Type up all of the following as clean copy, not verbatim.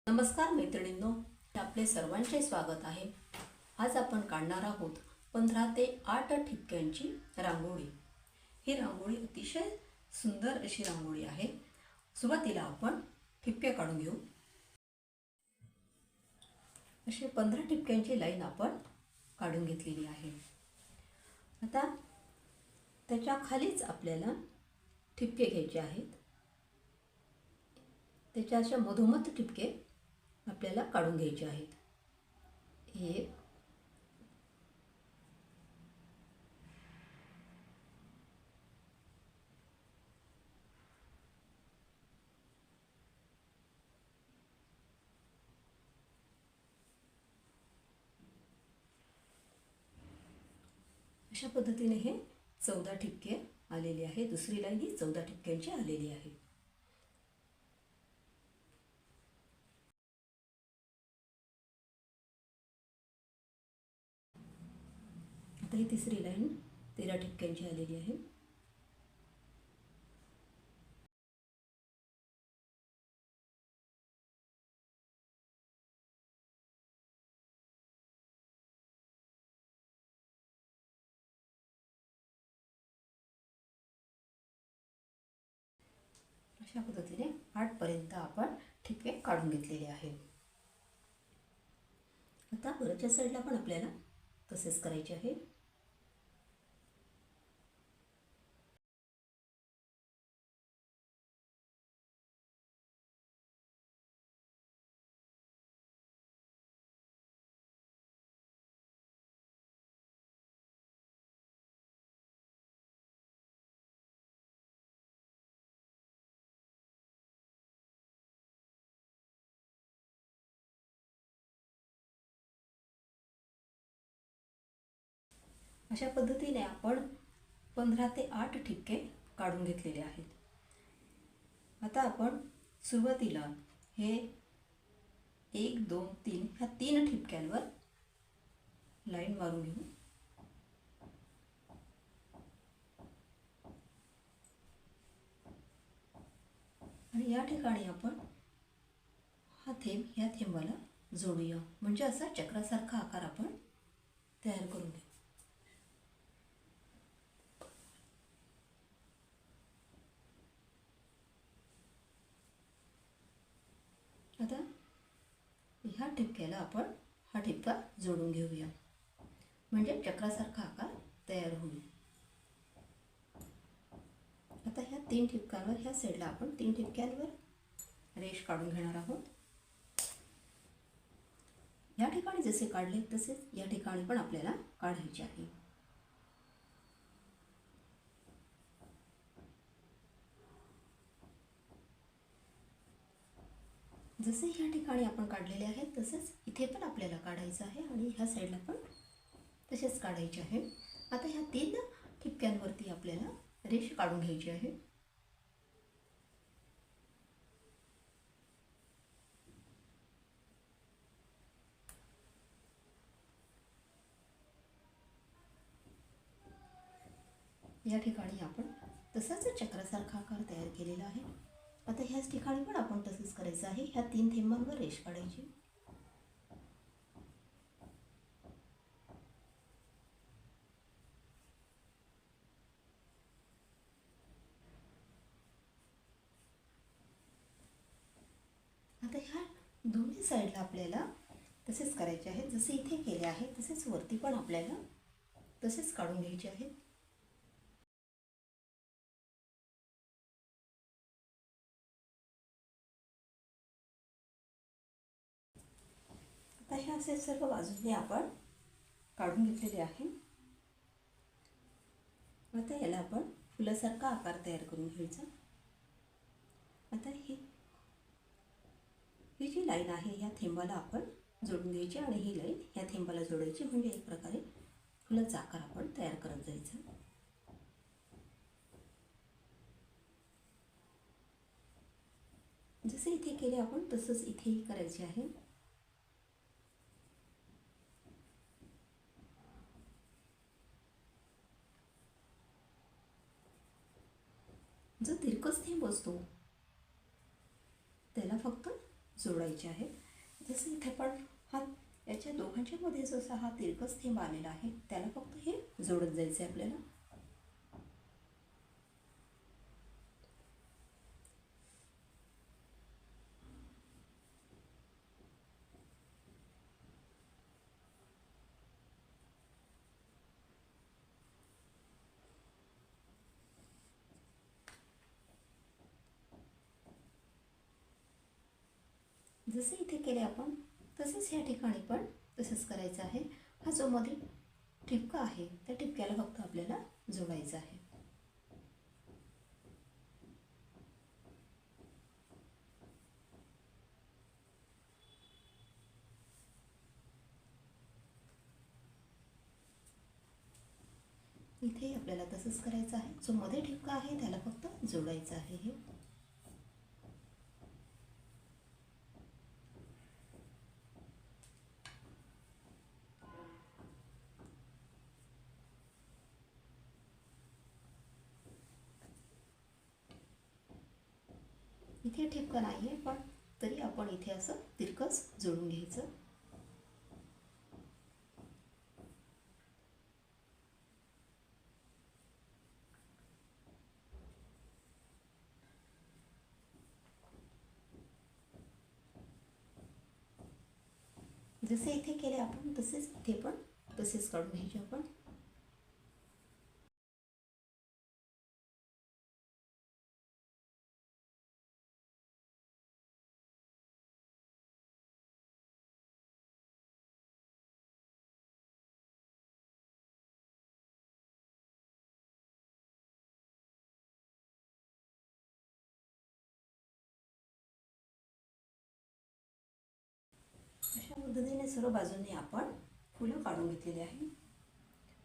नमस्कार मैत्रिणींनो, आपले सर्वांचे स्वागत आहे। आज आपण काढणार आहोत 15 ते 8 ठिपक्यांची रांगोळी। ही रांगोळी अतिशय सुंदर अशी रांगोळी आहे। सुरुवातीला आपण ठिपके काढून घेऊ। असे 15 ठिपक्यांची लाईन आपण काढून घेतलेली आहे। आता त्याच्या खालीच आपल्याला ठिपके घ्यायचे आहेत। त्याच्या अशा मधोमध ठिपके आपल्याला काढून घ्यायचे आहेत। एक, अशा पद्धतीने हे 14 ठिपके आलेले आहे। दुसरी लाईन ही 14 ठिपक्यांची आलेली आहे। आता ही तिसरी लाईन 13 ठिपक्यांची आलेली आहे। अशा पद्धतीने 8 पर्यंत आपण ठिपके काढून घेतलेले आहेत। आता वरच्या साईडला पण आपल्याला तसेच करायचे आहे। अशा पद्धतीने आपण 15 ते 8 ठिपके काढून घेतलेले आहेत। आता आपण सुरुवातीला हे 1 2 3 ह्या 3 ठिपक्यांवर लाईन मारून घेऊ। आणि या ठिकाणी आपण हा थेंब या थेंबाला जोडूया, म्हणजे असा चक्रासारखा आकार आपण तयार करून घेऊ। आता ह्या ठिपक्याला आपण हा ठिपका जोडून घेऊया, म्हणजे चक्रासारखा आकार तयार होईल। आता ह्या 3 ठिपक्यांवर ह्या साईडला आपण 3 ठिपक्यांवर रेष काढून घेणार आहोत। या ठिकाणी जसे काढले तसेच या ठिकाणी पण आपल्याला काढायचे आहे। जसे ह्या ठिकाणी आपण काढलेले आहेत तसेच इथे पण आपल्याला काढायचं आहे आणि ह्या साईडला पण तसेच काढायचे आहे। आता ह्या 3 ठिपक्यांवरती आपल्याला रेष काढून घ्यायची आहे। या ठिकाणी आपण तसाच चक्रासारखा आकार तयार केलेला आहे। आता ह्याच ठिकाणी पण आपण तसेच करायचं आहे। ह्या 3 थेंबांवर रेष काढायची। आता ह्या दोन्ही साईडला आपल्याला तसेच करायचे आहे। जसे इथे केले आहे तसेच वरती पण आपल्याला तसेच काढून घ्यायचे आहे। आता हे असे सर्व बाजूने आपण काढून घेतलेले आहे। आता याला आपण फुलासारखा आकार तयार करून घ्यायचा। आता ही जी लाईन आहे या थेंबाला आपण जोडून घ्यायची आणि ही लाईन या थेंबाला जोडायची, म्हणजे एक प्रकारे फुलाचा आकार आपण तयार करत जायचा। जसे इथे केले आपण तसंच इथेही करायचे आहे। जो तिरकस थेंब असतो त्याला फक्त जोडायचे आहेत. जसं इथे पण हा याच्या दोघांच्या मध्ये जसा हा तिरकस थेंब आलेला आहे त्याला फक्त हे जोडत जायचं आहे आपल्याला. जसे इथे केले आपण तसेच ह्या ठिकाणी पण तसंच करायचं आहे. हा जो मध्ये ठिपका आहे त्या ठिपक्याला फक्त आपल्याला जोडायचा आहे. इथे आपल्याला तसंच करायचं आहे. जो मध्ये ठिपका आहे त्याला फक्त जोडायचं आहे हे. इथे ठिपका नाही आहे पण तरी आपण इथे असं तिरकस जोडून घ्यायचं. जसे इथे केले आपण तसेच इथे पण तसेच काढून घ्यायचे आपण. अशा पद्धतीने सर्व बाजूंनी आपण फुलं काढून घेतलेली आहे.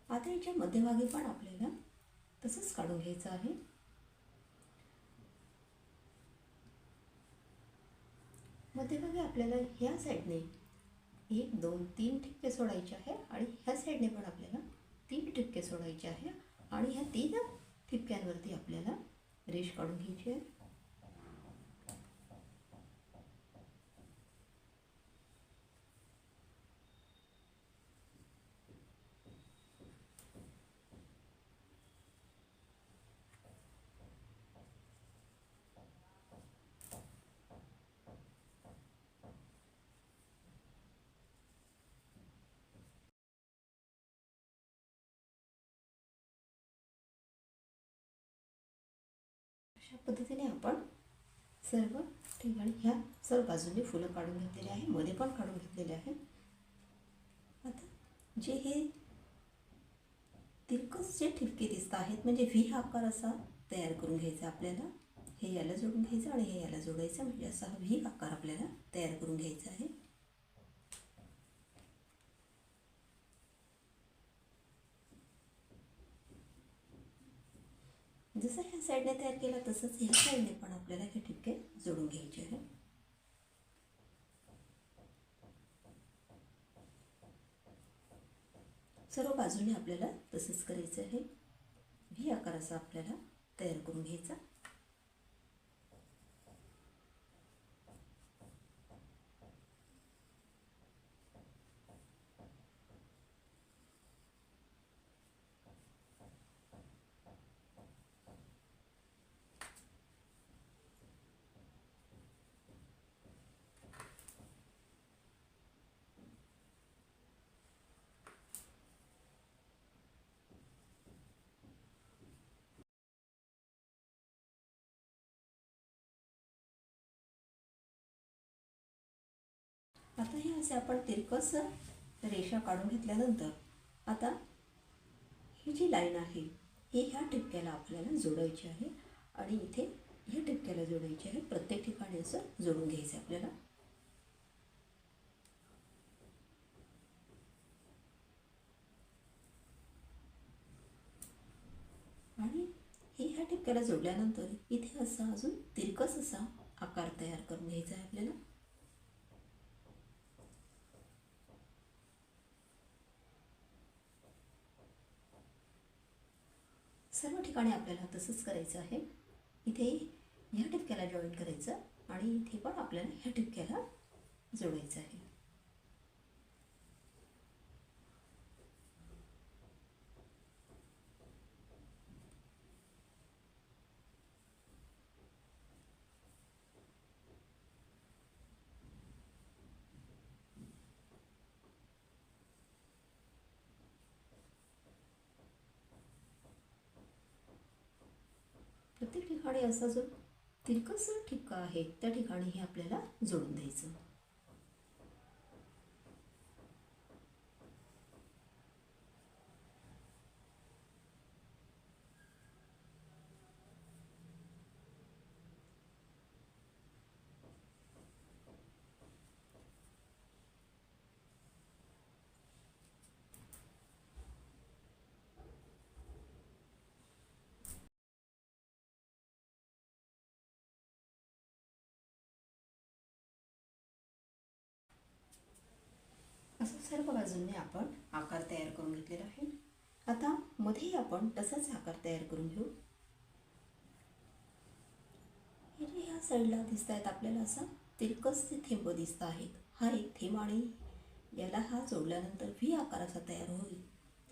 आता याच्या मध्यभागी पण आपल्याला तसंच काढून घ्यायचं आहे. मध्यभागी आपल्याला ह्या साईडने 1 2 3 ठिपके सोडायचे आहे आणि ह्या साईडने पण आपल्याला 3 ठिपके सोडायचे आहे आणि ह्या 3 ठिपक्यांवरती आपल्याला रेष काढून घ्यायची आहे. अशा पद्धतीने आपण सर्व ठिकाणी ह्या सर्व बाजूंनी फुलं काढून घेतलेली आहे. मध्ये पण काढून घेतलेले आहे. आता जे हे तिरकस जे ठिपके दिसत आहेत म्हणजे व्ही आकार असा तयार करून घ्यायचा आपल्याला. हे याला जोडून घ्यायचं आणि हे याला जोडायचं म्हणजे असा हा व्ही आकार आपल्याला तयार करून घ्यायचा आहे. जसं ह्या साईडने तयार केला तसंच ह्या साईडने पण आपल्याला हे ठिपके जोडून घ्यायचे आहे. सर्व बाजूने आपल्याला तसंच करायचं आहे. व्ही आकाराचा आपल्याला तयार करून घ्यायचा. आता हे असे आपण तिरकस रेषा काढून घेतल्यानंतर आता ही जी लाईन आहे ही ह्या ठिपक्याला आपल्याला जोडायची आहे आणि इथे ह्या ठिपक्याला जोडायची आहे. प्रत्येक ठिकाणी असं जोडून घ्यायचं आपल्याला. आणि हे ह्या ठिपक्याला जोडल्यानंतर इथे असा अजून तिरकस असा आकार तयार करून घ्यायचा आहे आपल्याला. सर्व ठिकाणी आपल्याला तसंच करायचं आहे. इथे ह्या ठिपक्याला जॉईन करायचं आणि इथे पण आपल्याला ह्या ठिपक्याला जोडायचं आहे. प्रत्येक ठिकाणी असा जो तिरकस ठिपका आहे त्या ठिकाणी हे आपल्याला जोडून द्यायचं. असं सर्व बाजूंनी आपण आकार तयार करून घेतलेला आहे. आता मध्ये आपण तसाच आकार तयार करून घेऊ. हे जे ह्या साईडला दिसत आहेत आपल्याला असं तिरकसचे थेंब दिसत आहेत. हा एक थेंब आणि याला हा जोडल्यानंतर व्ही आकार असा तयार होईल.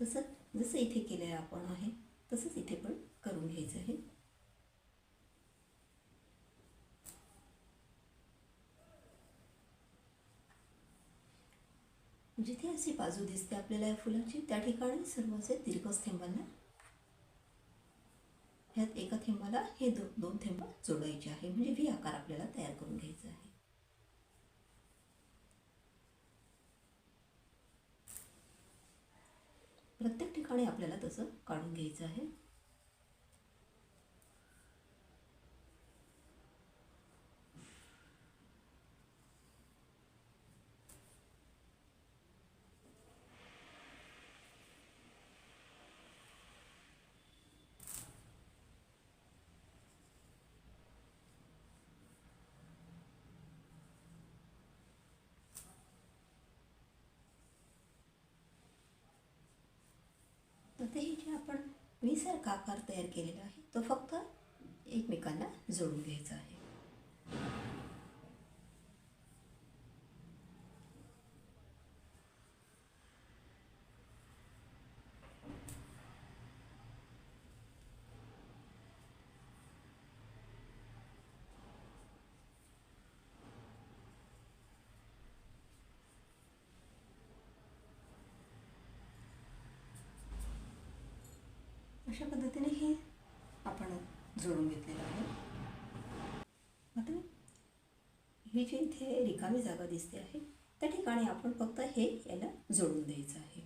तसंच जसं इथे केलेलं आपण आहे तसंच इथे पण करून घ्यायचं आहे. जिथे अशी बाजू दिसते आपल्याला या फुलाची त्या ठिकाणी सर्व असे तिरकस थेंबांना ह्यात एका थेंबाला हे दोन थेंब जोडायचे आहे. म्हणजे व्ही आकार आपल्याला तयार करून घ्यायचा आहे. प्रत्येक ठिकाणी आपल्याला तसं काढून घ्यायचं आहे. आता हे जे आपण व्ही सारखा आकार तयार केलेला आहे तो फक्त एकमेकांना जोडून घ्यायचा आहे. अशा पद्धतीने हे आपण जोडून घेतलेलं आहे. आता ही जी इथे रिकामी जागा दिसते आहे त्या ठिकाणी आपण फक्त हे याला जोडून द्यायचं आहे.